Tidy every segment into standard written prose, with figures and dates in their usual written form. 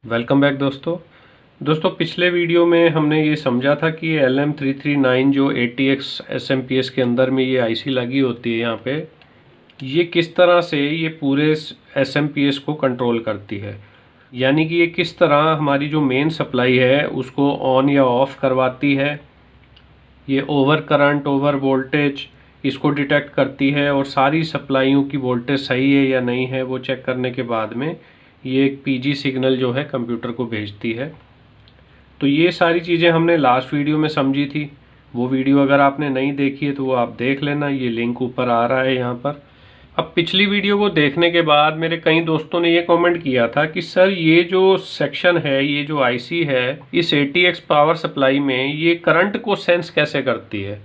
Welcome back दोस्तों पिछले video में हमने ये समझा था कि LM339 जो ATX SMPS के अंदर में ये आईसी लगी होती है यहाँ पे, ये किस तरह से ये पूरे SMPS को कंट्रोल करती है। यानी कि ये किस तरह हमारी जो मेन सप्लाई है उसको ऑन या ऑफ करवाती है। ये ओवर करंट, ओवर वोल्टेज इसको डिटेक्ट करती है और सारी सप्लाइयों की वोल्टेज सही है या नहीं है वो चेक करने के बाद में ये एक पीजी सिग्नल जो है कंप्यूटर को भेजती है। तो ये सारी चीज़ें हमने लास्ट वीडियो में समझी थी। वो वीडियो अगर आपने नहीं देखी है तो वो आप देख लेना, ये लिंक ऊपर आ रहा है यहाँ पर। अब पिछली वीडियो को देखने के बाद मेरे कई दोस्तों ने ये कमेंट किया था कि सर ये जो सेक्शन है, ये जो आईसी है इस ATX पावर सप्लाई में, ये करंट को सेंस कैसे करती है।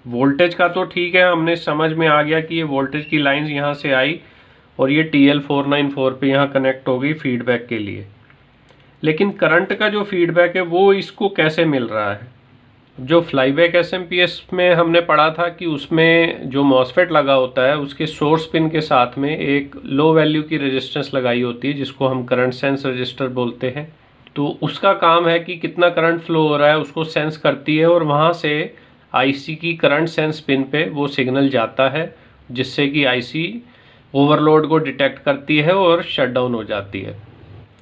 वोल्टेज का तो ठीक है, हमने समझ में आ गया कि ये वोल्टेज की लाइंस यहाँ से आई और ये TL494 पे यहाँ कनेक्ट हो गई फीडबैक के लिए। लेकिन करंट का जो फीडबैक है वो इसको कैसे मिल रहा है। जो फ्लाईबैक SMPS में हमने पढ़ा था कि उसमें जो मॉसफेट लगा होता है उसके सोर्स पिन के साथ में एक लो वैल्यू की रेजिस्टेंस लगाई होती है जिसको हम करंट सेंस रजिस्टर बोलते हैं। तो उसका काम है कि कितना करंट फ्लो हो रहा है उसको सेंस करती है और वहाँ से आईसी की करंट सेंस पिन पे वो सिग्नल जाता है जिससे कि आईसी ओवरलोड को डिटेक्ट करती है और शट डाउन हो जाती है।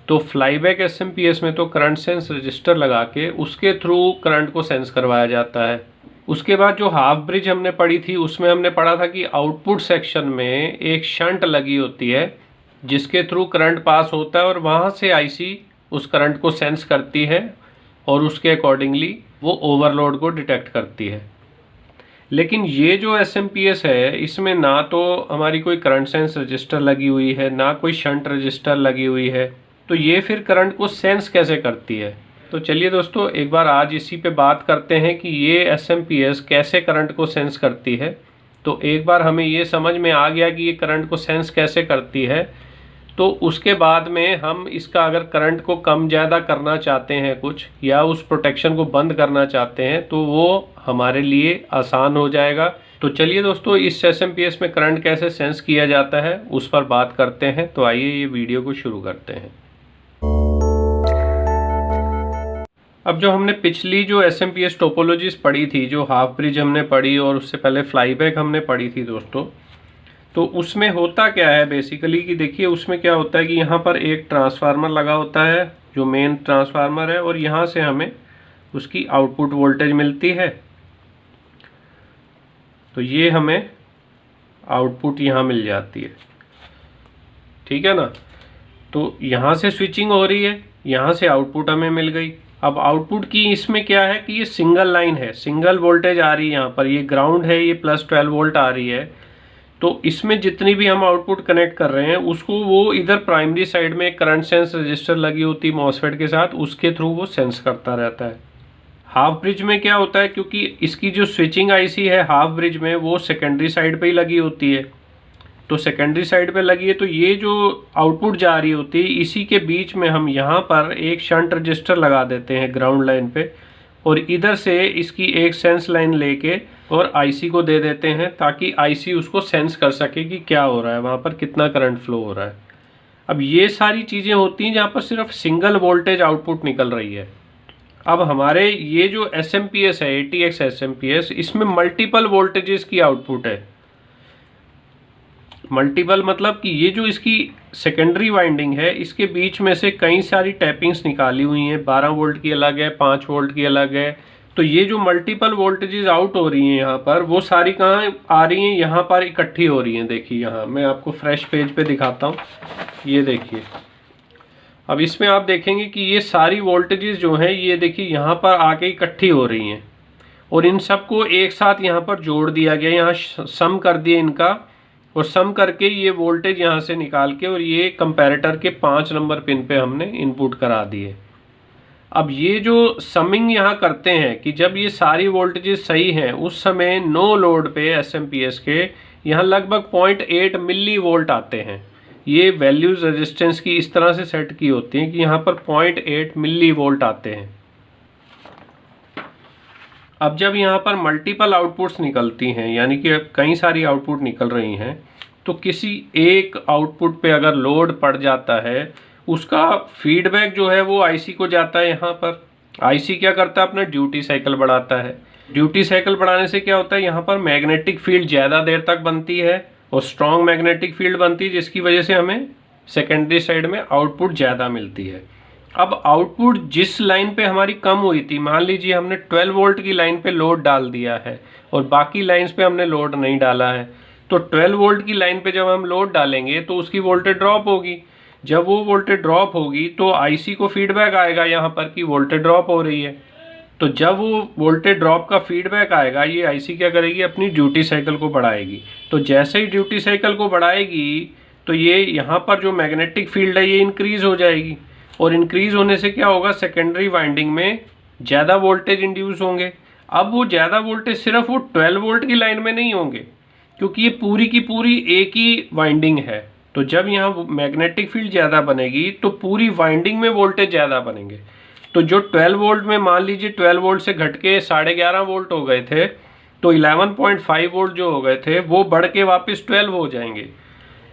तो फ्लाईबैक SMPS में तो करंट सेंस रजिस्टर लगा के उसके थ्रू करंट को सेंस करवाया जाता है। उसके बाद जो हाफ ब्रिज हमने पढ़ी थी उसमें हमने पढ़ा था कि आउटपुट सेक्शन में एक शंट लगी होती है जिसके थ्रू करंट पास होता है और वहाँ से आईसी उस करंट को सेंस करती है और उसके अकॉर्डिंगली वो ओवरलोड को डिटेक्ट करती है। लेकिन ये जो SMPS है इसमें ना तो हमारी कोई करंट सेंस रजिस्टर लगी हुई है, ना कोई शंट रजिस्टर लगी हुई है। तो ये फिर करंट को सेंस कैसे करती है। तो चलिए दोस्तों एक बार आज इसी पे बात करते हैं कि ये SMPS कैसे करंट को सेंस करती है। तो एक बार हमें ये समझ में आ गया कि ये करंट को सेंस कैसे करती है, तो उसके बाद में हम इसका अगर करंट को कम ज़्यादा करना चाहते हैं कुछ, या उस प्रोटेक्शन को बंद करना चाहते हैं तो वो हमारे लिए आसान हो जाएगा। तो चलिए दोस्तों इस SMPS में करंट कैसे सेंस किया जाता है उस पर बात करते हैं। तो आइए ये वीडियो को शुरू करते हैं। अब जो हमने पिछली जो SMPS टोपोलॉजीज पढ़ी थी, जो हाफ ब्रिज हमने पढ़ी और उससे पहले फ्लाईबैक हमने पढ़ी थी दोस्तों, तो उसमें होता क्या है बेसिकली कि देखिए उसमें क्या होता है कि यहाँ पर एक ट्रांसफार्मर लगा होता है जो मेन ट्रांसफार्मर है और यहाँ से हमें उसकी आउटपुट वोल्टेज मिलती है। तो ये हमें आउटपुट यहाँ मिल जाती है, ठीक है ना। तो यहाँ से स्विचिंग हो रही है, यहाँ से आउटपुट हमें मिल गई। अब आउटपुट की इसमें क्या है कि ये सिंगल लाइन है, सिंगल वोल्टेज आ रही है। यहाँ पर ये ग्राउंड है, ये +12 वोल्ट आ रही है। तो इसमें जितनी भी हम आउटपुट कनेक्ट कर रहे हैं उसको वो इधर प्राइमरी साइड में एक करंट सेंस रजिस्टर लगी होती है मॉसफेट के साथ, उसके थ्रू वो सेंस करता रहता है। हाफ ब्रिज में क्या होता है, क्योंकि इसकी जो स्विचिंग आईसी है हाफ ब्रिज में वो सेकेंडरी साइड पे ही लगी होती है, तो सेकेंडरी साइड पे लगी है। तो ये जो आउटपुट जा रही होती है इसी के बीच में हम यहाँ पर एक शंट रजिस्टर लगा देते हैं ग्राउंड लाइन पे, और इधर से इसकी एक सेंस लाइन लेके और आईसी को दे देते हैं ताकि आईसी उसको सेंस कर सके कि क्या हो रहा है, वहाँ पर कितना करंट फ्लो हो रहा है। अब ये सारी चीज़ें होती हैं जहाँ पर सिर्फ सिंगल वोल्टेज आउटपुट निकल रही है। अब हमारे ये जो SMPS है ATX SMPS, इसमें मल्टीपल वोल्टेजेस की आउटपुट है। मल्टीपल मतलब कि ये जो इसकी सेकेंडरी वाइंडिंग है इसके बीच में से कई सारी टैपिंग्स निकाली हुई हैं, 12 वोल्ट की अलग है, 5 वोल्ट की अलग है। तो ये जो मल्टीपल वोल्टेजेस आउट हो रही हैं यहाँ पर, वो सारी कहाँ आ रही हैं, यहाँ पर इकट्ठी हो रही हैं। देखिए यहाँ मैं आपको फ्रेश पेज पे दिखाता हूँ, ये देखिए। अब इसमें आप देखेंगे कि ये सारी वोल्टेजेस जो हैं ये देखिए यहाँ पर आके इकट्ठी हो रही हैं और इन सबको एक साथ यहाँ पर जोड़ दिया गया, यहाँ सम कर दिया इनका, और सम करके ये वोल्टेज यहाँ से निकाल के और ये कंपैरेटर के 5 नंबर पिन पे हमने इनपुट करा दिए। अब ये जो समिंग यहाँ करते हैं कि जब ये सारी वोल्टेजेस सही हैं उस समय नो लोड पे SMPS के यहाँ लगभग 0.8 मिली वोल्ट आते हैं। ये वैल्यूज रेजिस्टेंस की इस तरह से सेट की होती हैं कि यहाँ पर 0.8 मिली वोल्ट आते हैं। अब जब यहाँ पर मल्टीपल आउटपुट्स निकलती हैं, यानी कि कई सारी आउटपुट निकल रही हैं, तो किसी एक आउटपुट पे अगर लोड पड़ जाता है उसका फीडबैक जो है वो आईसी को जाता है। यहाँ पर आईसी क्या करता है, अपना ड्यूटी साइकिल बढ़ाता है। ड्यूटी साइकिल बढ़ाने से क्या होता है, यहाँ पर मैग्नेटिक फील्ड ज़्यादा देर तक बनती है और स्ट्रॉन्ग मैग्नेटिक फील्ड बनती है, जिसकी वजह से हमें सेकेंडरी साइड में आउटपुट ज़्यादा मिलती है। अब आउटपुट जिस लाइन पे हमारी कम हुई थी, मान लीजिए हमने 12 वोल्ट की लाइन पे लोड डाल दिया है और बाकी लाइंस पे हमने लोड नहीं डाला है, तो 12 वोल्ट की लाइन पे जब हम लोड डालेंगे तो उसकी वोल्टेज ड्रॉप होगी। जब वो वोल्टेज ड्रॉप होगी तो आईसी को फीडबैक आएगा यहाँ पर कि वोल्टेज ड्रॉप हो रही है। तो जब वो वोल्टेज ड्रॉप का फीडबैक आएगा, ये आईसी क्या करेगी, अपनी ड्यूटी साइकिल को बढ़ाएगी। तो जैसे ही ड्यूटी साइकिल को बढ़ाएगी तो ये यहाँ पर जो मैग्नेटिक फील्ड है ये इंक्रीज हो जाएगी, और इंक्रीज होने से क्या होगा, सेकेंडरी वाइंडिंग में ज़्यादा वोल्टेज इंड्यूस होंगे। अब वो ज़्यादा वोल्टेज सिर्फ वो 12 वोल्ट की लाइन में नहीं होंगे, क्योंकि ये पूरी की पूरी एक ही वाइंडिंग है। तो जब यहाँ मैग्नेटिक फील्ड ज़्यादा बनेगी तो पूरी वाइंडिंग में वोल्टेज ज़्यादा बनेंगे। तो जो 12 वोल्ट में मान लीजिए 12 वोल्ट से घट के 11.5 वोल्ट हो गए थे, तो 11.5 वोल्ट जो हो गए थे वो बढ़ के वापस 12 हो जाएंगे।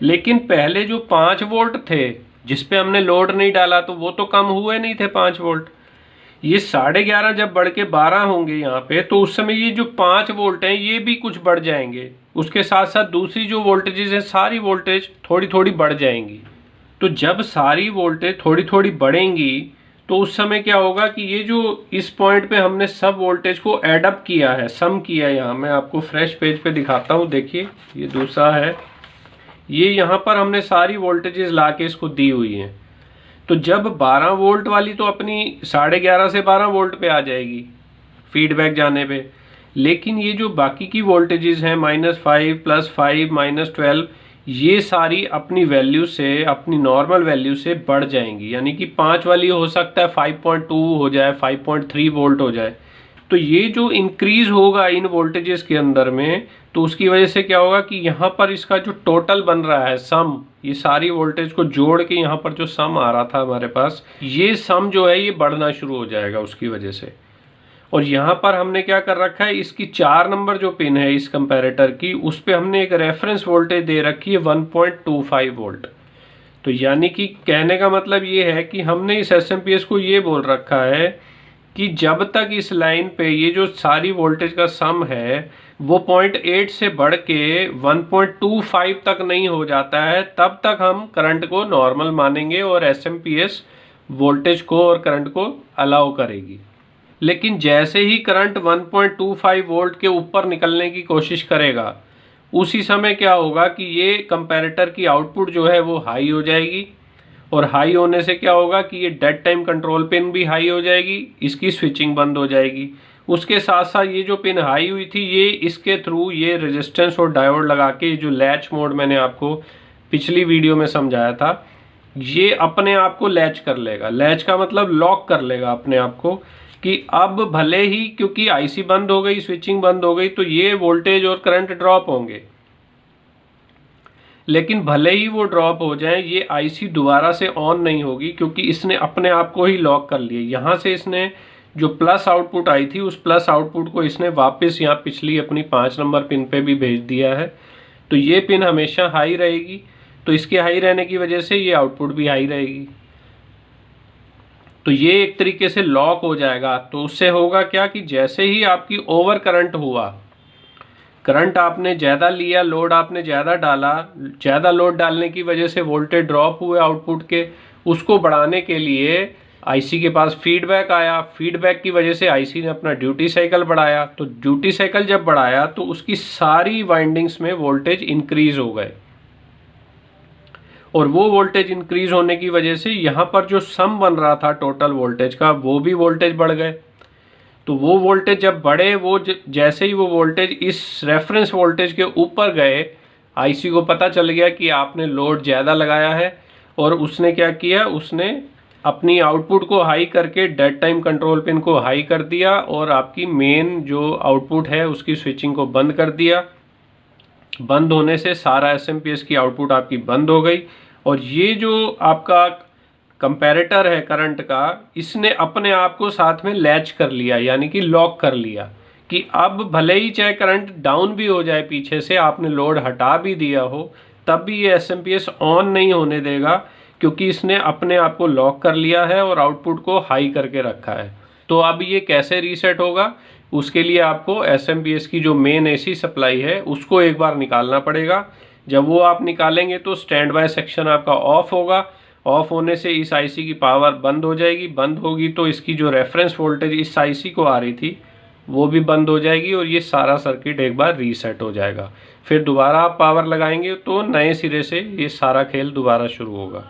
लेकिन पहले जो 5 वोल्ट थे जिस पे हमने लोड नहीं डाला, तो वो तो कम हुए नहीं थे 5 वोल्ट। ये 11.5 जब बढ़ के 12 होंगे यहाँ पे, तो उस समय ये जो 5 वोल्ट हैं ये भी कुछ बढ़ जाएंगे। उसके साथ साथ दूसरी जो वोल्टेजेस हैं, सारी वोल्टेज थोड़ी थोड़ी बढ़ जाएंगी। तो जब सारी वोल्टेज थोड़ी थोड़ी बढ़ेंगी तो उस समय क्या होगा कि ये जो इस पॉइंट पे हमने सब वोल्टेज को एड अप किया है, सम किया है, यहाँ मैं आपको फ्रेश पेज पे दिखाता हूँ। देखिए ये दूसरा है, ये यहाँ पर हमने सारी वोल्टेजेस ला के इसको दी हुई हैं। तो जब 12 वोल्ट वाली तो अपनी 11.5 से 12 वोल्ट पे आ जाएगी फीडबैक जाने पे, लेकिन ये जो बाकी की वोल्टेजेस हैं -5, +5, -12, ये सारी अपनी वैल्यू से, अपनी नॉर्मल वैल्यू से बढ़ जाएंगी। यानी कि 5 वाली हो सकता है 5.2 हो जाए, 5.3 वोल्ट हो जाए। तो ये जो इंक्रीज होगा इन वोल्टेजेस के अंदर में, तो उसकी वजह से क्या होगा कि यहाँ पर इसका जो टोटल बन रहा है सम, ये सारी वोल्टेज को जोड़ के यहाँ पर जो सम आ रहा था हमारे पास, ये सम जो है ये बढ़ना शुरू हो जाएगा उसकी वजह से। और यहाँ पर हमने क्या कर रखा है, इसकी 4 नंबर जो पिन है इस कंपैरेटर की, उस पर हमने एक रेफरेंस वोल्टेज दे रखी है 1.25 वोल्ट। तो यानी कि कहने का मतलब ये है कि हमने इस एसएमपीएस को ये बोल रखा है कि जब तक इस लाइन पे ये जो सारी वोल्टेज का सम है वो 0.8 से बढ़ के 1.25 तक नहीं हो जाता है, तब तक हम करंट को नॉर्मल मानेंगे और एसएमपीएस वोल्टेज को और करंट को अलाउ करेगी। लेकिन जैसे ही करंट 1.25 वोल्ट के ऊपर निकलने की कोशिश करेगा, उसी समय क्या होगा कि ये कंपैरेटर की आउटपुट जो है वो हाई हो जाएगी, और हाई होने से क्या होगा कि ये डेड टाइम कंट्रोल पिन भी हाई हो जाएगी, इसकी स्विचिंग बंद हो जाएगी। उसके साथ साथ ये जो पिन हाई हुई थी, ये इसके थ्रू ये रेजिस्टेंस और डायोड लगा के, जो लैच मोड मैंने आपको पिछली वीडियो में समझाया था, ये अपने आप को लैच कर लेगा। लैच का मतलब लॉक कर लेगा अपने आप को कि अब भले ही, क्योंकि आईसी बंद हो गई, स्विचिंग बंद हो गई, तो ये वोल्टेज और करंट ड्रॉप होंगे, लेकिन भले ही वो ड्रॉप हो जाए, ये आईसी दोबारा से ऑन नहीं होगी, क्योंकि इसने अपने आप को ही लॉक कर लिया। यहाँ से इसने जो प्लस आउटपुट आई थी, उस प्लस आउटपुट को इसने वापस यहाँ पिछली अपनी 5 नंबर पिन पे भी भेज दिया है। तो ये पिन हमेशा हाई रहेगी, तो इसके हाई रहने की वजह से ये आउटपुट भी हाई रहेगी। तो ये एक तरीके से लॉक हो जाएगा। तो उससे होगा क्या कि जैसे ही आपकी ओवर करंट हुआ, करंट आपने ज़्यादा लिया, लोड आपने ज़्यादा डाला, ज़्यादा लोड डालने की वजह से वोल्टेज ड्रॉप हुए आउटपुट के, उसको बढ़ाने के लिए आईसी के पास फीडबैक आया। फीडबैक की वजह से आईसी ने अपना ड्यूटी साइकिल बढ़ाया। तो ड्यूटी साइकिल जब बढ़ाया तो उसकी सारी वाइंडिंग्स में वोल्टेज इंक्रीज हो गए, और वो वोल्टेज इंक्रीज होने की वजह से यहाँ पर जो सम बन रहा था टोटल वोल्टेज का, वो भी वोल्टेज बढ़ गए। तो वो वोल्टेज जब बढ़े, वो जैसे ही वो वोल्टेज इस रेफरेंस वोल्टेज के ऊपर गए, आईसी को पता चल गया कि आपने लोड ज़्यादा लगाया है, और उसने क्या किया, उसने अपनी आउटपुट को हाई करके डेड टाइम कंट्रोल पिन को हाई कर दिया, और आपकी मेन जो आउटपुट है उसकी स्विचिंग को बंद कर दिया। बंद होने से सारा एसएमपीएस की आउटपुट आपकी बंद हो गई, और ये जो आपका कंपैरेटर है करंट का, इसने अपने आप को साथ में लैच कर लिया, यानी कि लॉक कर लिया कि अब भले ही चाहे करंट डाउन भी हो जाए, पीछे से आपने लोड हटा भी दिया हो, तब भी ये एसएमपीएस ऑन नहीं होने देगा, क्योंकि इसने अपने आप को लॉक कर लिया है और आउटपुट को हाई करके रखा है। तो अब ये कैसे रीसेट होगा, उसके लिए आपको SMPS की जो मेन AC सप्लाई है उसको एक बार निकालना पड़ेगा। जब वो आप निकालेंगे तो स्टैंड बाय सेक्शन आपका ऑफ होगा। ऑफ होने से इस IC की पावर बंद हो जाएगी। बंद होगी तो इसकी जो रेफरेंस वोल्टेज इस IC को आ रही थी वो भी बंद हो जाएगी और ये सारा सर्किट एक बार रीसेट हो जाएगा। फिर दोबारा आप पावर लगाएंगे तो नए सिरे से ये सारा खेल दोबारा शुरू होगा।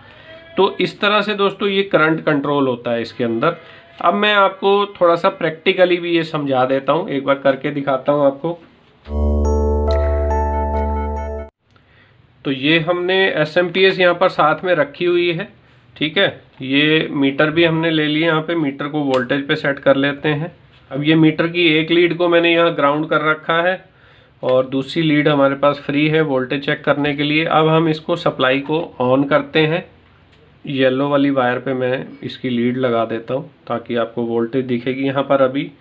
तो इस तरह से दोस्तों ये करंट कंट्रोल होता है इसके अंदर। अब मैं आपको थोड़ा सा प्रैक्टिकली भी ये समझा देता हूँ, एक बार करके दिखाता हूँ आपको। तो ये हमने SMPS यहाँ पर साथ में रखी हुई है, ठीक है। ये मीटर भी हमने ले लिया, यहाँ पे मीटर को वोल्टेज पे सेट कर लेते हैं। अब ये मीटर की एक लीड को मैंने यहाँ ग्राउंड कर रखा है और दूसरी लीड हमारे पास फ्री है वोल्टेज चेक करने के लिए। अब हम इसको सप्लाई को ऑन करते हैं। येलो वाली वायर पे मैं इसकी लीड लगा देता हूँ ताकि आपको वोल्टेज दिखेगी। यहाँ पर अभी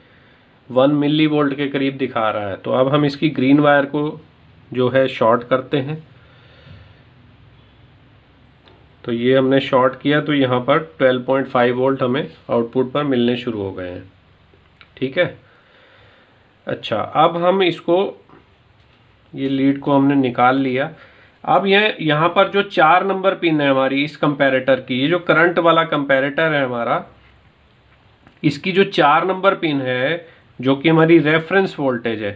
1 मिली वोल्ट के करीब दिखा रहा है। तो अब हम इसकी ग्रीन वायर को जो है शॉर्ट करते हैं। तो ये हमने शॉर्ट किया तो यहाँ पर 12.5 वोल्ट हमें आउटपुट पर मिलने शुरू हो गए हैं, ठीक है। अच्छा, अब हम इसको, ये लीड को हमने निकाल लिया। अब यहाँ पर जो 4 नंबर पिन है हमारी इस कंपैरेटर की, ये जो करंट वाला कंपैरेटर है हमारा, इसकी जो 4 नंबर पिन है जो कि हमारी रेफरेंस वोल्टेज है,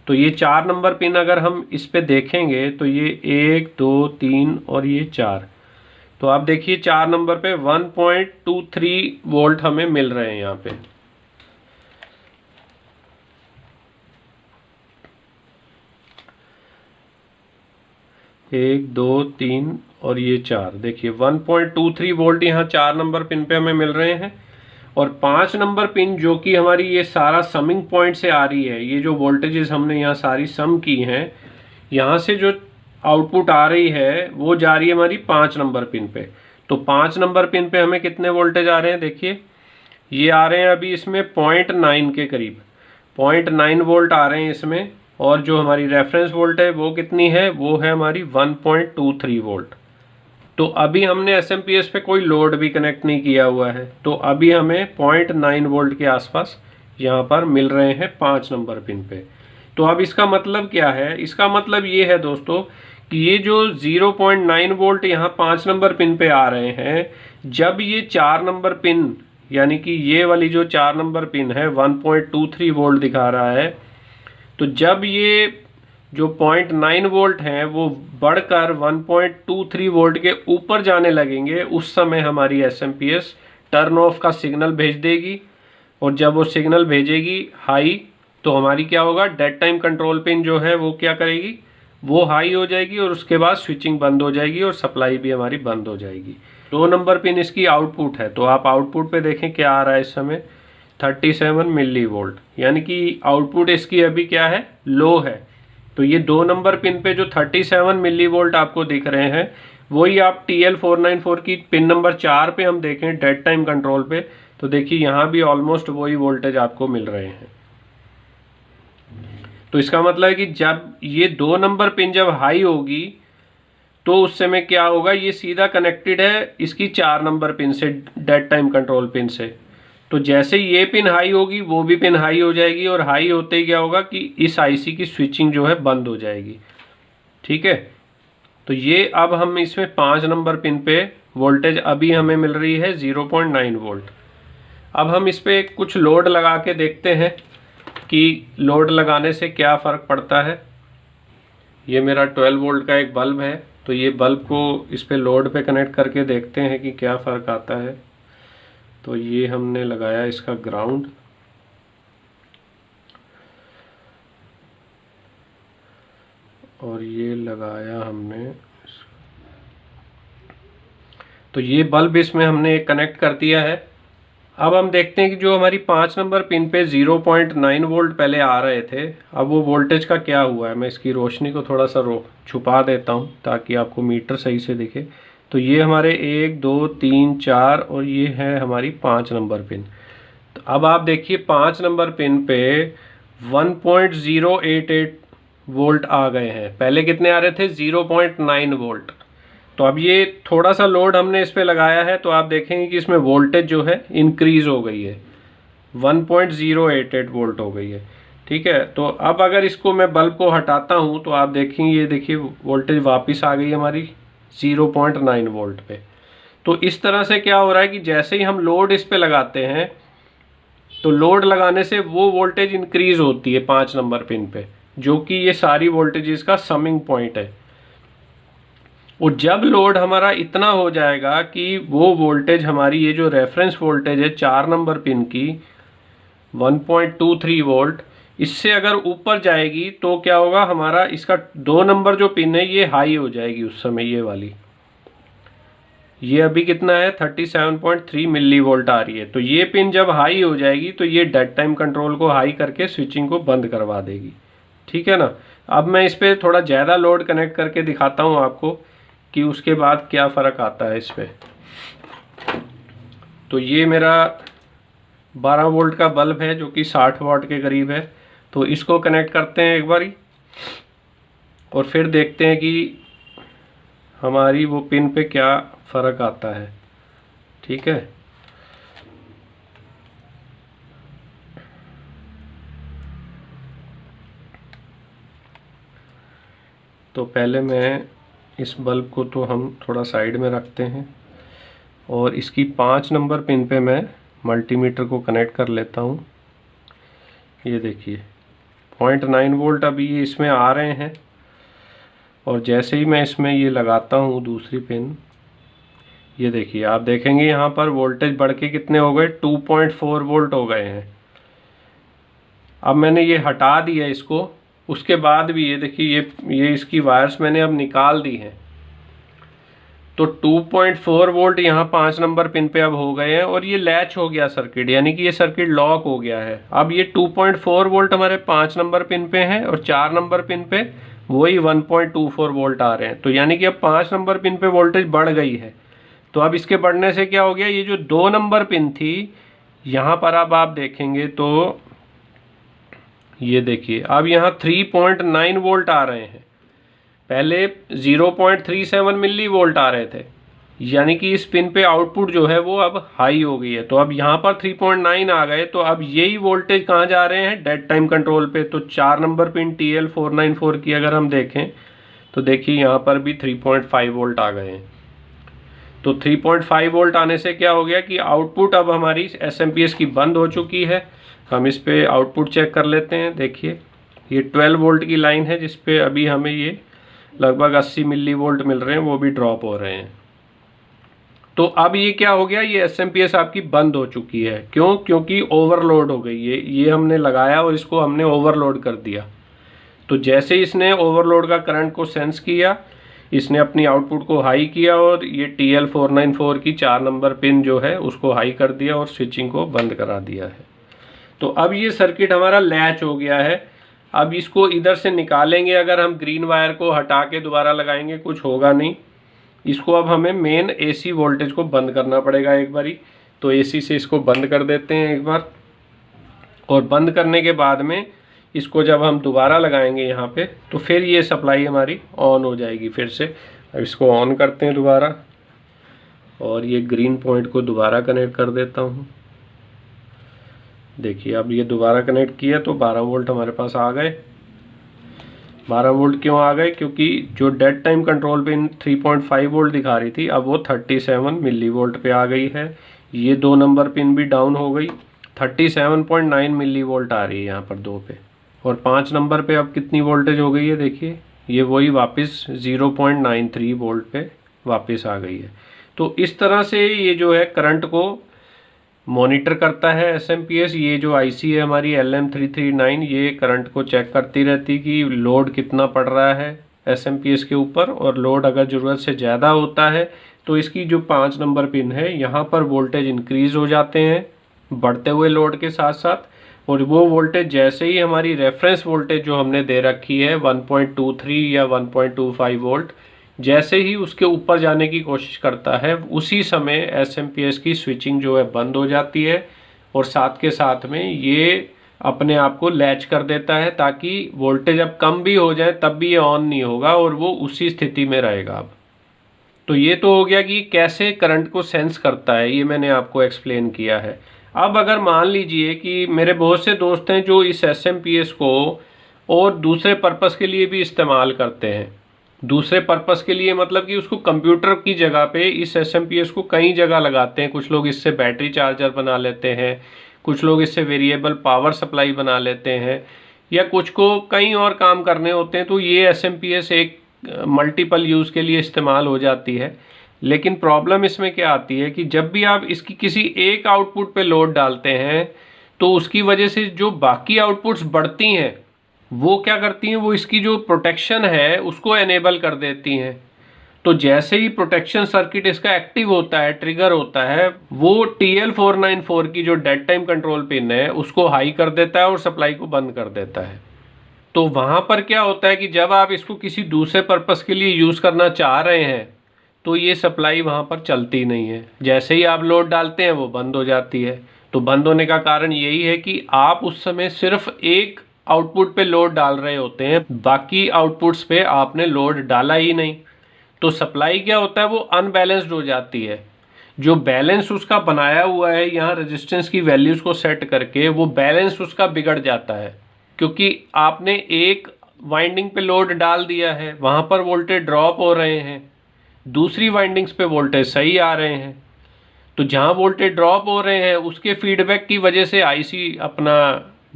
तो ये 4 नंबर पिन अगर हम इस पे देखेंगे तो ये 1 2 3 और ये 4। तो आप देखिए 4 नंबर पे 1.23 वोल्ट हमें मिल रहे हैं यहाँ पे। एक 2 3 और ये 4, देखिए 1.23 वोल्ट यहाँ 4 नंबर पिन पे हमें मिल रहे हैं। और 5 नंबर पिन जो कि हमारी ये सारा समिंग पॉइंट से आ रही है, ये जो वोल्टेजेस हमने यहाँ सारी सम की हैं, यहाँ से जो आउटपुट आ रही है वो जा रही है हमारी 5 नंबर पिन पे। तो 5 नंबर पिन पे हमें कितने वोल्टेज आ रहे हैं, देखिए ये आ रहे हैं अभी इसमें 0.9 के करीब, 0.9 वोल्ट आ रहे हैं इसमें। और जो हमारी रेफरेंस वोल्ट है वो कितनी है, वो है हमारी 1.23 वोल्ट। तो अभी हमने SMPS पे कोई लोड भी कनेक्ट नहीं किया हुआ है, तो अभी हमें 0.9 वोल्ट के आसपास यहाँ पर मिल रहे हैं 5 नंबर पिन पे। तो अब इसका मतलब क्या है, इसका मतलब ये है दोस्तों कि ये जो 0.9 वोल्ट यहाँ 5 नंबर पिन पे आ रहे हैं, जब ये 4 नंबर पिन यानी कि ये वाली जो 4 नंबर पिन है 1.23 वोल्ट दिखा रहा है, तो जब ये जो 0.9 वोल्ट हैं वो बढ़कर 1.23 वोल्ट के ऊपर जाने लगेंगे, उस समय हमारी SMPS टर्न ऑफ का सिग्नल भेज देगी। और जब वो सिग्नल भेजेगी हाई, तो हमारी क्या होगा, डेड टाइम कंट्रोल पिन जो है वो क्या करेगी, वो हाई हो जाएगी और उसके बाद स्विचिंग बंद हो जाएगी और सप्लाई भी हमारी बंद हो जाएगी। 2 नंबर पिन इसकी आउटपुट है, तो आप आउटपुट पे देखें क्या आ रहा है इस समय, 37 मिली वोल्ट, यानी कि आउटपुट इसकी अभी क्या है, लो है। तो ये 2 नंबर पिन पे जो 37 मिली वोल्ट आपको दिख रहे हैं, वही आप TL494 की पिन नंबर 4 पे हम देखें डेड टाइम कंट्रोल पे, तो देखिए यहाँ भी ऑलमोस्ट वही वोल्टेज आपको मिल रहे हैं। तो इसका मतलब है कि जब ये 2 नंबर पिन जब हाई होगी तो उस समय क्या होगा, ये सीधा कनेक्टेड है इसकी 4 नंबर पिन से, डेड टाइम कंट्रोल पिन से। तो जैसे ये पिन हाई होगी वो भी पिन हाई हो जाएगी और हाई होते ही क्या होगा कि इस IC की स्विचिंग जो है बंद हो जाएगी, ठीक है। तो ये अब हम इसमें 5 नंबर पिन पे वोल्टेज अभी हमें मिल रही है 0.9 वोल्ट। अब हम इस पे कुछ लोड लगा के देखते हैं कि लोड लगाने से क्या फ़र्क पड़ता है। ये मेरा 12 वोल्ट का एक बल्ब है, तो ये बल्ब को इस पे लोड पे कनेक्ट करके देखते हैं कि क्या फ़र्क आता है। तो ये हमने लगाया इसका ग्राउंड, और ये लगाया हमने, तो ये बल्ब इसमें हमने कनेक्ट कर दिया है। अब हम देखते हैं कि जो हमारी 5 नंबर पिन पे 0.9 वोल्ट पहले आ रहे थे, अब वो वोल्टेज का क्या हुआ है। मैं इसकी रोशनी को थोड़ा सा छुपा देता हूँ ताकि आपको मीटर सही से दिखे। तो ये हमारे 1 2 3 4 और ये है हमारी 5 नंबर पिन। तो अब आप देखिए 5 नंबर पिन पे 1.088 वोल्ट आ गए हैं, पहले कितने आ रहे थे, 0.9 वोल्ट। तो अब ये थोड़ा सा लोड हमने इस पे लगाया है तो आप देखेंगे कि इसमें वोल्टेज जो है इंक्रीज हो गई है, 1.088 वोल्ट हो गई है। ठीक है, तो अब अगर इसको मैं बल्ब को हटाता हूँ तो आप देखेंगे, ये देखिए वोल्टेज वापस आ गई हमारी 0.9 वोल्ट पे। तो इस तरह से क्या हो रहा है कि जैसे ही हम लोड इस पे लगाते हैं तो लोड लगाने से वो वोल्टेज इंक्रीज होती है 5 नंबर पिन पे, जो कि ये सारी वोल्टेजेस का समिंग पॉइंट है। और जब लोड हमारा इतना हो जाएगा कि वो वोल्टेज हमारी ये जो रेफरेंस वोल्टेज है 4 नंबर पिन की 1.23 वोल्ट, इससे अगर ऊपर जाएगी तो क्या होगा, हमारा इसका 2 नंबर जो पिन है ये हाई हो जाएगी उस समय, ये वाली, ये अभी कितना है 37.3 मिली वोल्ट आ रही है। तो ये पिन जब हाई हो जाएगी तो ये डेड टाइम कंट्रोल को हाई करके स्विचिंग को बंद करवा देगी। ठीक है ना। अब मैं इस पर थोड़ा ज़्यादा लोड कनेक्ट करके दिखाता हूँ आपको कि उसके बाद क्या फ़र्क आता है इस पर। तो ये मेरा 12 वोल्ट का बल्ब है जो कि 60 वाट के करीब है। तो इसको कनेक्ट करते हैं एक बारी और फिर देखते हैं कि हमारी वो पिन पे क्या फ़र्क आता है। ठीक है, तो पहले मैं इस बल्ब को तो हम थोड़ा साइड में रखते हैं और इसकी 5 नंबर पिन पे मैं मल्टीमीटर को कनेक्ट कर लेता हूँ। ये देखिए 0.9 वोल्ट अभी ये इसमें आ रहे हैं और जैसे ही मैं इसमें ये लगाता हूँ दूसरी पिन, ये देखिए आप देखेंगे यहाँ पर वोल्टेज बढ़ के कितने हो गए, 2.4 वोल्ट हो गए हैं। अब मैंने ये हटा दिया इसको, उसके बाद भी ये देखिए ये इसकी वायर्स मैंने अब निकाल दी हैं। तो 2.4 वोल्ट यहाँ 5 नंबर पिन पे अब हो गए हैं और ये लैच हो गया सर्किट, यानी कि ये सर्किट लॉक हो गया है। अब ये 2.4 वोल्ट हमारे 5 नंबर पिन पे हैं और 4 नंबर पिन पे वही 1.24 वोल्ट आ रहे हैं। तो यानी कि अब 5 नंबर पिन पे वोल्टेज बढ़ गई है। तो अब इसके बढ़ने से क्या हो गया, ये जो 2 नंबर पिन थी यहाँ पर अब आप देखेंगे तो ये देखिए अब यहाँ 3.9 वोल्ट आ रहे हैं, पहले 0.37 मिली वोल्ट आ रहे थे। यानी कि इस पिन पे आउटपुट जो है वो अब हाई हो गई है। तो अब यहाँ पर 3.9 आ गए तो अब यही वोल्टेज कहाँ जा रहे हैं, डेड टाइम कंट्रोल पे। तो 4 नंबर पिन TL494 की अगर हम देखें तो देखिए यहाँ पर भी 3.5 वोल्ट आ गए हैं। तो 3.5 वोल्ट आने से क्या हो गया कि आउटपुट अब हमारी SMPS की बंद हो चुकी है। हम इस पे आउटपुट चेक कर लेते हैं। देखिए ये 12 वोल्ट की लाइन है जिस पे अभी हमें ये लगभग 80 मिली वोल्ट मिल रहे हैं, वो भी ड्रॉप हो रहे हैं। तो अब ये क्या हो गया, ये SMPS आपकी बंद हो चुकी है। क्यों? क्योंकि ओवरलोड हो गई है। ये हमने लगाया और इसको हमने ओवरलोड कर दिया। तो जैसे इसने ओवरलोड का करंट को सेंस किया, इसने अपनी आउटपुट को हाई किया और ये TL494 की 4 नंबर पिन जो है उसको हाई कर दिया और स्विचिंग को बंद करा दिया है। तो अब ये सर्किट हमारा लैच हो गया है। अब इसको इधर से निकालेंगे, अगर हम ग्रीन वायर को हटा के दोबारा लगाएंगे कुछ होगा नहीं। इसको अब हमें मेन AC वोल्टेज को बंद करना पड़ेगा एक बारी। तो AC से इसको बंद कर देते हैं एक बार, और बंद करने के बाद में इसको जब हम दोबारा लगाएंगे यहाँ पे तो फिर ये सप्लाई हमारी ऑन हो जाएगी फिर से। अब इसको ऑन करते हैं दोबारा और ये ग्रीन पॉइंट को दोबारा कनेक्ट कर देता हूँ। देखिए अब ये दोबारा कनेक्ट किया तो 12 वोल्ट हमारे पास आ गए। 12 वोल्ट क्यों आ गए? क्योंकि जो dead time control pin 3.5 volt दिखा रही थी अब वो 37 मिली वोल्ट पे आ गई है। ये 2 नंबर पिन भी डाउन हो गई, 37.9 मिली वोल्ट आ रही है यहाँ पर 2 पे। और 5 नंबर पे अब कितनी वोल्टेज हो गई है देखिए, ये वही वापस 0.93 वोल्ट पे वापस आ गई है। तो इस तरह से ये जो है करंट को मॉनिटर करता है SMPS। ये जो IC है हमारी LM339, ये करंट को चेक करती रहती कि लोड कितना पड़ रहा है SMPS के ऊपर, और लोड अगर ज़रूरत से ज़्यादा होता है तो इसकी जो 5 नंबर पिन है यहाँ पर वोल्टेज इंक्रीज़ हो जाते हैं बढ़ते हुए लोड के साथ साथ। और वो वोल्टेज जैसे ही हमारी रेफरेंस वोल्टेज जो हमने दे रखी है 1.23 या 1.25 वोल्ट, जैसे ही उसके ऊपर जाने की कोशिश करता है उसी समय SMPS की स्विचिंग जो है बंद हो जाती है और साथ के साथ में ये अपने आप को लैच कर देता है ताकि वोल्टेज अब कम भी हो जाए तब भी ये ऑन नहीं होगा और वो उसी स्थिति में रहेगा। अब तो ये तो हो गया कि कैसे करंट को सेंस करता है, ये मैंने आपको एक्सप्लेन किया है। अब अगर मान लीजिए कि मेरे बहुत से दोस्त हैं जो इस SMPS को और दूसरे पर्पस के लिए भी इस्तेमाल करते हैं। दूसरे पर्पस के लिए मतलब कि उसको कंप्यूटर की जगह पे इस SMPS को कई जगह लगाते हैं। कुछ लोग इससे बैटरी चार्जर बना लेते हैं, कुछ लोग इससे वेरिएबल पावर सप्लाई बना लेते हैं, या कुछ को कई और काम करने होते हैं। तो ये SMPS एक मल्टीपल यूज़ के लिए इस्तेमाल हो जाती है। लेकिन प्रॉब्लम इसमें क्या आती है कि जब भी आप इसकी किसी एक आउटपुट पे लोड डालते हैं तो उसकी वजह से जो बाकी आउटपुट्स बढ़ती हैं वो क्या करती हैं, वो इसकी जो प्रोटेक्शन है उसको एनेबल कर देती हैं। तो जैसे ही प्रोटेक्शन सर्किट इसका एक्टिव होता है, ट्रिगर होता है, वो TL494 की जो डेड टाइम कंट्रोल पिन है उसको हाई कर देता है और सप्लाई को बंद कर देता है। तो वहाँ पर क्या होता है कि जब आप इसको किसी दूसरे पर्पस के लिए यूज़ करना चाह रहे हैं तो ये सप्लाई वहाँ पर चलती नहीं है। जैसे ही आप लोड डालते हैं वो बंद हो जाती है। तो बंद होने का कारण यही है कि आप उस समय सिर्फ एक आउटपुट पे लोड डाल रहे होते हैं, बाकी आउटपुट्स पे आपने लोड डाला ही नहीं। तो सप्लाई क्या होता है, वो अनबैलेंस्ड हो जाती है। जो बैलेंस उसका बनाया हुआ है यहाँ रेजिस्टेंस की वैल्यूज़ को सेट करके, वो बैलेंस उसका बिगड़ जाता है, क्योंकि आपने एक वाइंडिंग पे लोड डाल दिया है, वहाँ पर वोल्टेज ड्रॉप हो रहे हैं, दूसरी वाइंडिंग्स पे वोल्टेज सही आ रहे हैं। तो जहाँ वोल्टेज ड्रॉप हो रहे हैं उसके फीडबैक की वजह से आईसी अपना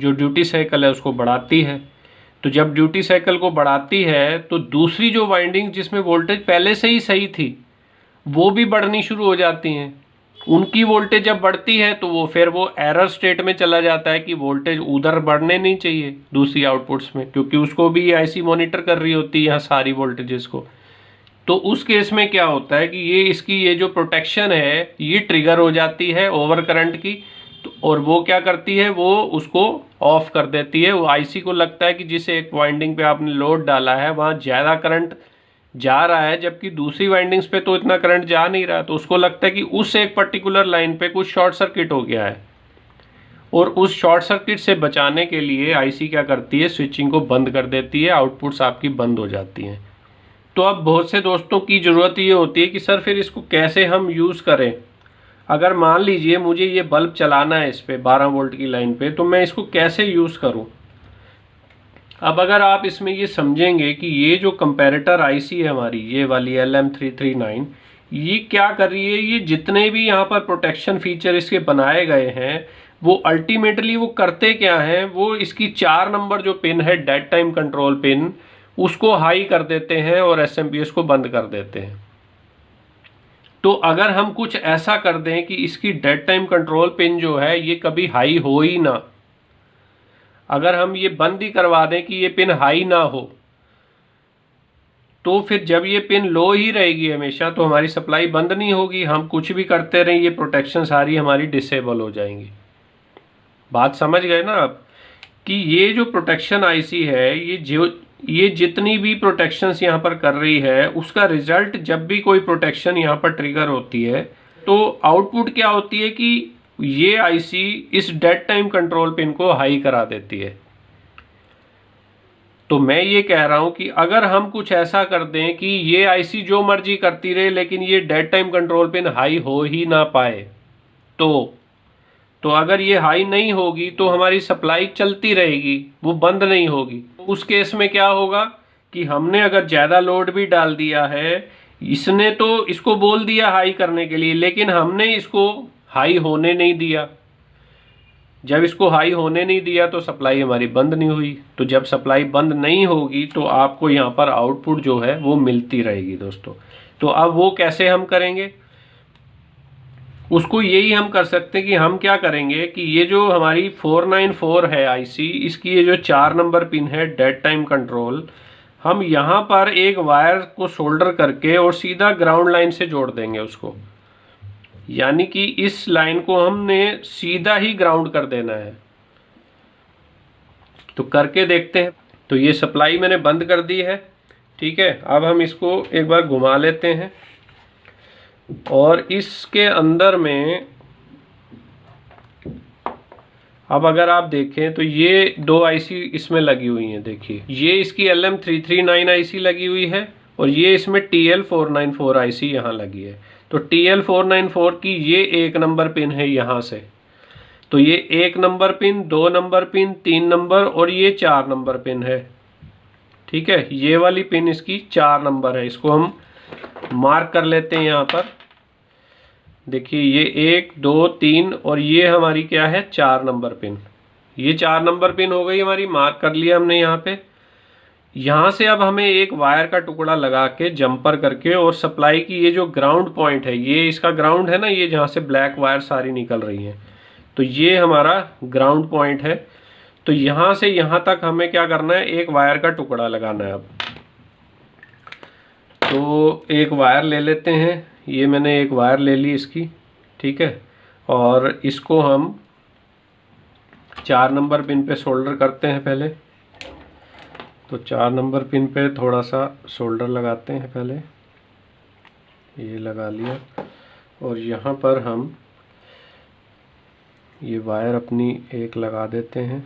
जो ड्यूटी साइकिल है उसको बढ़ाती है। तो जब ड्यूटी साइकिल को बढ़ाती है तो दूसरी जो वाइंडिंग जिसमें वोल्टेज पहले से ही सही थी वो भी बढ़नी शुरू हो जाती हैं। उनकी वोल्टेज जब बढ़ती है तो वो फिर वो एरर स्टेट में चला जाता है कि वोल्टेज उधर बढ़ने नहीं चाहिए दूसरी आउटपुट्स में, क्योंकि उसको भी आईसी मॉनिटर कर रही होती है यहाँ सारी वोल्टेजेस को। तो उस केस में क्या होता है कि ये जो प्रोटेक्शन है ये ट्रिगर हो जाती है ओवर करंट की। तो और वो क्या करती है, वो उसको ऑफ कर देती है। वो आईसी को लगता है कि जिस एक वाइंडिंग पे आपने लोड डाला है वहाँ ज़्यादा करंट जा रहा है, जबकि दूसरी वाइंडिंग्स पे तो इतना करंट जा नहीं रहा। तो उसको लगता है कि उस एक पर्टिकुलर लाइन पे कुछ शॉर्ट सर्किट हो गया है, और उस शॉर्ट सर्किट से बचाने के लिए आईसी क्या करती है, स्विचिंग को बंद कर देती है, आउटपुट्स आपकी बंद हो जाती हैं। तो अब बहुत से दोस्तों की ज़रूरत ये होती है कि सर फिर इसको कैसे हम यूज़ करें। अगर मान लीजिए मुझे ये बल्ब चलाना है इस पे 12 वोल्ट की लाइन पे, तो मैं इसको कैसे यूज़ करूं। अब अगर आप इसमें ये समझेंगे कि ये जो कंपैरेटर आईसी है हमारी, ये वाली LM339, ये क्या कर रही है, ये जितने भी यहाँ पर प्रोटेक्शन फीचर इसके बनाए गए हैं वो अल्टीमेटली वो करते क्या हैं, वो इसकी 4 नंबर जो पिन है डेड टाइम कंट्रोल पिन, उसको हाई कर देते हैं और SMPS को बंद कर देते हैं। तो अगर हम कुछ ऐसा कर दें कि इसकी डेड टाइम कंट्रोल पिन जो है ये कभी हाई हो ही ना, अगर हम ये बंद ही करवा दें कि ये पिन हाई ना हो, तो फिर जब ये पिन लो ही रहेगी हमेशा, तो हमारी सप्लाई बंद नहीं होगी। हम कुछ भी करते रहें, ये प्रोटेक्शन सारी हमारी डिसेबल हो जाएंगी। बात समझ गए ना आप, कि ये जो प्रोटेक्शन आईसी है, ये जितनी भी प्रोटेक्शंस यहाँ पर कर रही है उसका रिजल्ट, जब भी कोई प्रोटेक्शन यहाँ पर ट्रिगर होती है तो आउटपुट क्या होती है कि ये आईसी इस डेड टाइम कंट्रोल पिन को हाई करा देती है। तो मैं ये कह रहा हूं कि अगर हम कुछ ऐसा कर दें कि ये आईसी जो मर्जी करती रहे लेकिन ये dead time control pin high हो ही ना पाए, तो अगर ये हाई नहीं होगी तो हमारी सप्लाई चलती रहेगी, वो बंद नहीं होगी। उस केस में क्या होगा कि हमने अगर ज़्यादा लोड भी डाल दिया है, इसने तो इसको बोल दिया हाई करने के लिए, लेकिन हमने इसको हाई होने नहीं दिया। जब इसको हाई होने नहीं दिया तो सप्लाई हमारी बंद नहीं हुई। तो जब सप्लाई बंद नहीं होगी तो आपको यहाँ पर आउटपुट जो है वो मिलती रहेगी दोस्तों। तो अब वो कैसे हम करेंगे, उसको यही हम कर सकते हैं कि हम क्या करेंगे कि ये जो हमारी 494 है आईसी, इसकी ये जो 4 नंबर पिन है डेड टाइम कंट्रोल, हम यहाँ पर एक वायर को सोल्डर करके और सीधा ग्राउंड लाइन से जोड़ देंगे उसको। यानी कि इस लाइन को हमने सीधा ही ग्राउंड कर देना है। तो करके देखते हैं। तो ये सप्लाई मैंने बंद कर दी है, ठीक है। अब हम इसको एक बार घुमा लेते हैं और इसके अंदर में अब अगर आप देखें तो ये 2 आईसी इसमें लगी हुई हैं। देखिए, ये इसकी LM339 आईसी लगी हुई है और ये इसमें TL494 IC यहाँ लगी है। तो TL494 की ये 1 नंबर पिन है यहाँ से, तो ये 1 number pin, 2 number pin, 3 number और ये 4 नंबर पिन है। ठीक है, ये वाली पिन इसकी 4 नंबर है। इसको हम मार्क कर लेते हैं यहाँ पर। देखिए ये 1 2 3 और ये हमारी क्या है, 4 नंबर पिन। ये 4 नंबर पिन हो गई हमारी, मार्क कर लिया हमने यहाँ पे। यहाँ से अब हमें एक वायर का टुकड़ा लगा के जंपर करके और सप्लाई की ये जो ग्राउंड पॉइंट है, ये इसका ग्राउंड है ना, ये जहाँ से ब्लैक वायर सारी निकल रही हैं, तो ये हमारा ग्राउंड पॉइंट है। तो यहाँ से यहाँ तक हमें क्या करना है, एक वायर का टुकड़ा लगाना है। अब तो एक वायर ले लेते हैं, ये मैंने एक वायर ले ली इसकी। ठीक है, और इसको हम 4 नंबर पिन पे सोल्डर करते हैं पहले। तो 4 नंबर पिन पे थोड़ा सा सोल्डर लगाते हैं पहले, ये लगा लिया। और यहाँ पर हम ये वायर अपनी एक लगा देते हैं।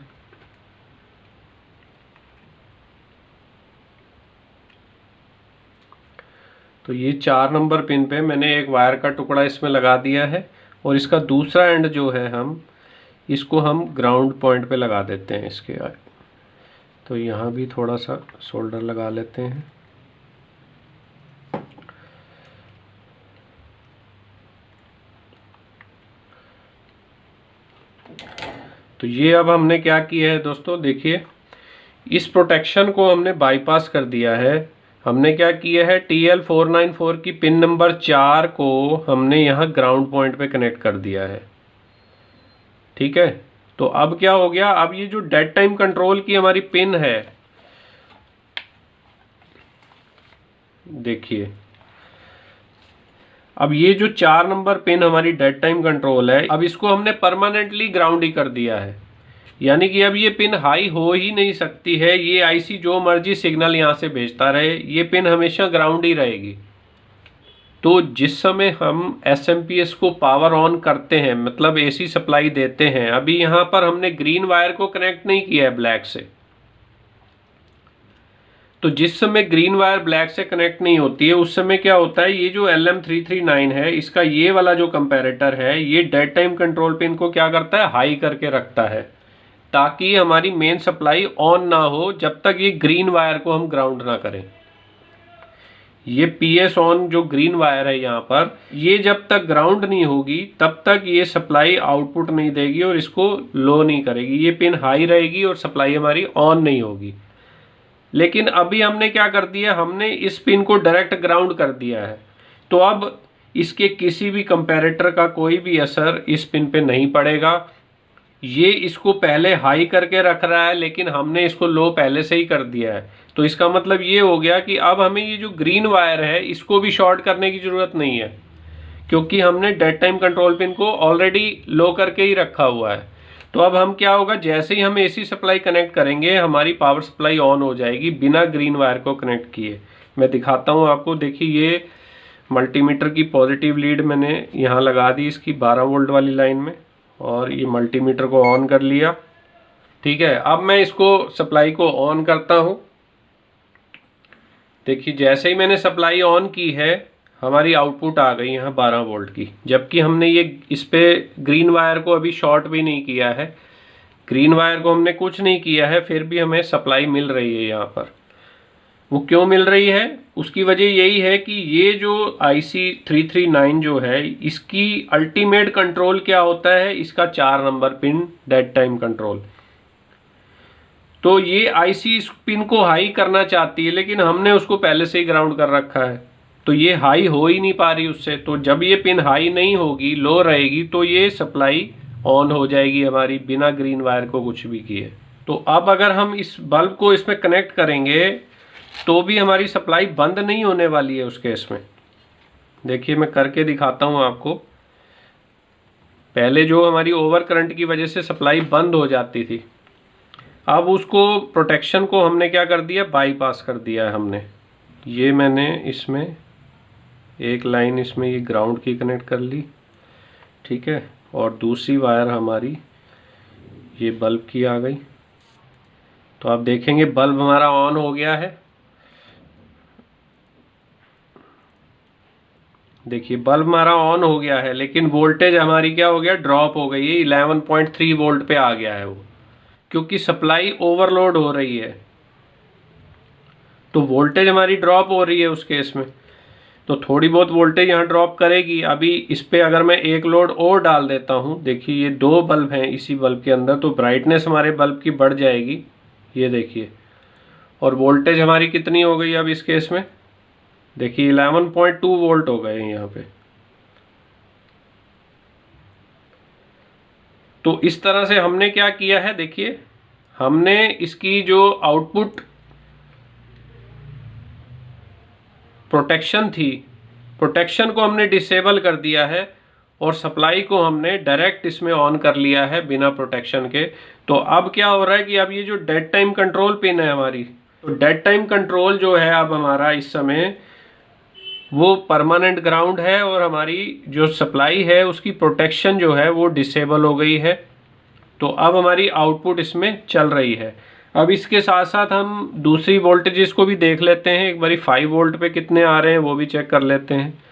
तो ये 4 नंबर पिन पे मैंने एक वायर का टुकड़ा इसमें लगा दिया है, और इसका दूसरा एंड जो है इसको हम ग्राउंड पॉइंट पे लगा देते हैं इसके। तो यहाँ भी थोड़ा सा सोल्डर लगा लेते हैं। तो ये अब हमने क्या किया है दोस्तों, देखिए इस प्रोटेक्शन को हमने बाईपास कर दिया है। हमने क्या किया है, TL494 की पिन नंबर 4 को हमने यहाँ ग्राउंड पॉइंट पे कनेक्ट कर दिया है। ठीक है, तो अब क्या हो गया, अब ये जो डेड टाइम कंट्रोल की हमारी पिन है, देखिए अब ये जो 4 नंबर पिन हमारी डेड टाइम कंट्रोल है, अब इसको हमने परमानेंटली ग्राउंड ही कर दिया है। यानी कि अब ये पिन हाई हो ही नहीं सकती है। ये आईसी जो मर्जी सिग्नल यहाँ से भेजता रहे, ये पिन हमेशा ग्राउंड ही रहेगी। तो जिस समय हम एसएमपीएस को पावर ऑन करते हैं, मतलब एसी सप्लाई देते हैं, अभी यहाँ पर हमने ग्रीन वायर को कनेक्ट नहीं किया है ब्लैक से। तो जिस समय ग्रीन वायर ब्लैक से कनेक्ट नहीं होती है, उस समय क्या होता है, ये जो LM339 है, इसका ये वाला जो कंपैरेटर है, ये डेड टाइम कंट्रोल पिन को क्या करता है, हाई करके रखता है, ताकि हमारी मेन सप्लाई ऑन ना हो जब तक ये ग्रीन वायर को हम ग्राउंड ना करें। ये PS ऑन जो ग्रीन वायर है यहाँ पर, ये जब तक ग्राउंड नहीं होगी तब तक ये सप्लाई आउटपुट नहीं देगी और इसको लो नहीं करेगी। ये पिन हाई रहेगी और सप्लाई हमारी ऑन नहीं होगी। लेकिन अभी हमने क्या कर दिया, हमने इस पिन को डायरेक्ट ग्राउंड कर दिया है। तो अब इसके किसी भी कंपैरेटर का कोई भी असर इस पिन पे नहीं पड़ेगा। ये इसको पहले हाई करके रख रहा है, लेकिन हमने इसको लो पहले से ही कर दिया है। तो इसका मतलब ये हो गया कि अब हमें ये जो ग्रीन वायर है, इसको भी शॉर्ट करने की जरूरत नहीं है, क्योंकि हमने डेड टाइम कंट्रोल पिन को ऑलरेडी लो करके ही रखा हुआ है। तो अब हम क्या होगा, जैसे ही हम एसी सप्लाई कनेक्ट करेंगे, हमारी पावर सप्लाई ऑन हो जाएगी बिना ग्रीन वायर को कनेक्ट किए। मैं दिखाता हूँ आपको। देखिए ये मल्टीमीटर की पॉजिटिव लीड मैंने यहाँ लगा दी इसकी 12 वोल्ट वाली लाइन में, और ये मल्टीमीटर को ऑन कर लिया। ठीक है, अब मैं इसको सप्लाई को ऑन करता हूँ। देखिए जैसे ही मैंने सप्लाई ऑन की है, हमारी आउटपुट आ गई यहाँ 12 वोल्ट की, जबकि हमने ये इस पे ग्रीन वायर को अभी शॉर्ट भी नहीं किया है। ग्रीन वायर को हमने कुछ नहीं किया है, फिर भी हमें सप्लाई मिल रही है यहाँ पर। वो क्यों मिल रही है, उसकी वजह यही है कि ये जो IC339 जो है, इसकी अल्टीमेट कंट्रोल क्या होता है, इसका 4 number pin dead time control. तो ये आईसी इस पिन को हाई करना चाहती है, लेकिन हमने उसको पहले से ही ग्राउंड कर रखा है, तो ये हाई हो ही नहीं पा रही उससे। तो जब ये पिन हाई नहीं होगी, लो रहेगी, तो ये सप्लाई ऑन हो जाएगी हमारी बिना ग्रीन वायर को कुछ भी किए। तो अब अगर हम इस बल्ब को इसमें कनेक्ट करेंगे तो भी हमारी सप्लाई बंद नहीं होने वाली है उस केस में। देखिए मैं करके दिखाता हूँ आपको। पहले जो हमारी ओवर करंट की वजह से सप्लाई बंद हो जाती थी, अब उसको प्रोटेक्शन को हमने क्या कर दिया, बाईपास कर दिया है हमने। ये मैंने इसमें एक लाइन इसमें ये ग्राउंड की कनेक्ट कर ली, ठीक है, और दूसरी वायर हमारी ये बल्ब की आ गई। तो आप देखेंगे बल्ब हमारा ऑन हो गया है। देखिए बल्ब हमारा ऑन हो गया है, लेकिन वोल्टेज हमारी क्या हो गया, ड्रॉप हो गई है, 11.3 वोल्ट पे आ गया है वो, क्योंकि सप्लाई ओवरलोड हो रही है, तो वोल्टेज हमारी ड्रॉप हो रही है उस केस में। तो थोड़ी बहुत वोल्टेज यहाँ ड्रॉप करेगी। अभी इस पे अगर मैं एक लोड और डाल देता हूँ, देखिए ये 2 बल्ब हैं इसी बल्ब के अंदर, तो ब्राइटनेस हमारे बल्ब की बढ़ जाएगी, ये देखिए। और वोल्टेज हमारी कितनी हो गई अब इस केस में, देखिए 11.2 वोल्ट हो गए हैं यहाँ पे। तो इस तरह से हमने क्या किया है, देखिए हमने इसकी जो आउटपुट प्रोटेक्शन थी, प्रोटेक्शन को हमने डिसेबल कर दिया है और सप्लाई को हमने डायरेक्ट इसमें ऑन कर लिया है बिना प्रोटेक्शन के। तो अब क्या हो रहा है कि अब ये जो डेड टाइम कंट्रोल पिन है हमारी, तो डेड टाइम कंट्रोल जो है अब हमारा इस समय वो परमानेंट ग्राउंड है और हमारी जो सप्लाई है उसकी प्रोटेक्शन जो है वो डिसेबल हो गई है। तो अब हमारी आउटपुट इसमें चल रही है। अब इसके साथ साथ हम दूसरी वोल्टेजेस को भी देख लेते हैं एक बारी, 5 वोल्ट पे कितने आ रहे हैं वो भी चेक कर लेते हैं।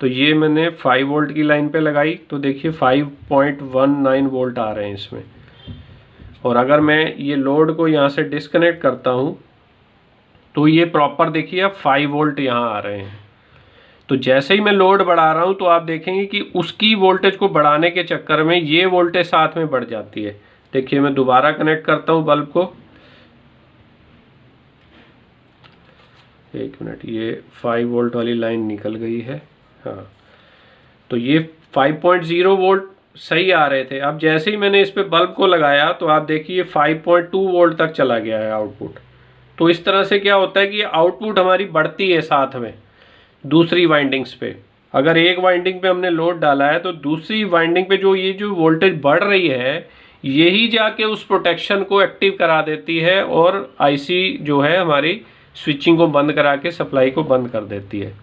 तो ये मैंने 5 वोल्ट की लाइन पे लगाई, तो देखिए 5.19 वोल्ट आ रहे हैं इसमें। और अगर मैं ये लोड को यहाँ से डिस्कनेक्ट करता हूँ तो ये प्रॉपर देखिए अब 5 वोल्ट यहाँ आ रहे हैं। तो जैसे ही मैं लोड बढ़ा रहा हूँ तो आप देखेंगे कि उसकी वोल्टेज को बढ़ाने के चक्कर में ये वोल्टेज साथ में बढ़ जाती है। देखिए मैं दोबारा कनेक्ट करता हूँ बल्ब को, 1 मिनट, ये 5 वोल्ट वाली लाइन निकल गई है। हाँ, तो ये 5.0 वोल्ट सही आ रहे थे। अब जैसे ही मैंने इस पे बल्ब को लगाया तो आप देखिए 5.2 वोल्ट तक चला गया है आउटपुट। तो इस तरह से क्या होता है कि आउटपुट हमारी बढ़ती है साथ में दूसरी वाइंडिंग्स पे। अगर एक वाइंडिंग पे हमने लोड डाला है तो दूसरी वाइंडिंग पे जो ये जो वोल्टेज बढ़ रही है यही जाके उस प्रोटेक्शन को एक्टिव करा देती है और आईसी जो है हमारी स्विचिंग को बंद करा के सप्लाई को बंद कर देती है।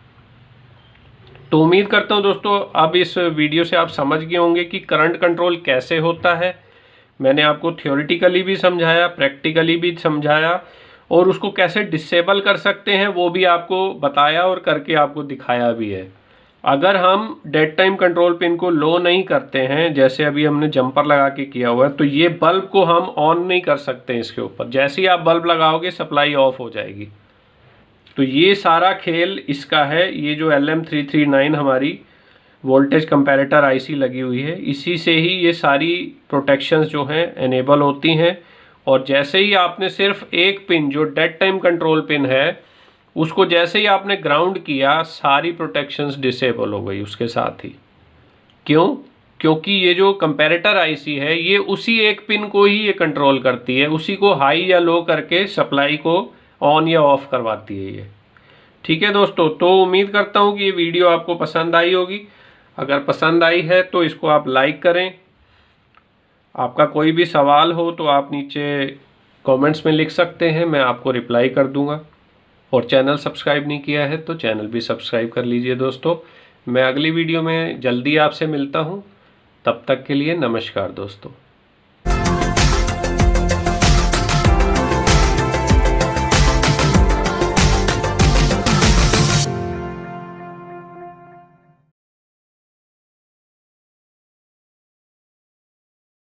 तो उम्मीद करता हूं दोस्तों अब इस वीडियो से आप समझ गए होंगे कि करंट कंट्रोल कैसे होता है। मैंने आपको थ्योरेटिकली भी समझाया, प्रैक्टिकली भी समझाया, और उसको कैसे डिसेबल कर सकते हैं वो भी आपको बताया और करके आपको दिखाया भी है। अगर हम डेड टाइम कंट्रोल पिन को लो नहीं करते हैं, जैसे अभी हमने जंपर लगा के किया हुआ है, तो ये बल्ब को हम ऑन नहीं कर सकते इसके ऊपर। जैसे ही आप बल्ब लगाओगे सप्लाई ऑफ हो जाएगी। तो ये सारा खेल इसका है। ये जो LM339 हमारी वोल्टेज कंपैरेटर आईसी लगी हुई है, इसी से ही ये सारी प्रोटेक्शंस जो हैं एनेबल होती हैं। और जैसे ही आपने सिर्फ एक पिन जो डेड टाइम कंट्रोल पिन है उसको जैसे ही आपने ग्राउंड किया, सारी प्रोटेक्शंस डिसेबल हो गई उसके साथ ही। क्यों? क्योंकि ये जो कंपैरेटर आईसी है ये उसी एक पिन को ही ये कंट्रोल करती है, उसी को हाई या लो करके सप्लाई को ऑन या ऑफ करवाती है ये। ठीक है दोस्तों, तो उम्मीद करता हूँ कि ये वीडियो आपको पसंद आई होगी। अगर पसंद आई है तो इसको आप लाइक करें। आपका कोई भी सवाल हो तो आप नीचे कमेंट्स में लिख सकते हैं, मैं आपको रिप्लाई कर दूंगा। और चैनल सब्सक्राइब नहीं किया है तो चैनल भी सब्सक्राइब कर लीजिए दोस्तों। मैं अगली वीडियो में जल्दी आपसे मिलता हूँ, तब तक के लिए नमस्कार दोस्तों।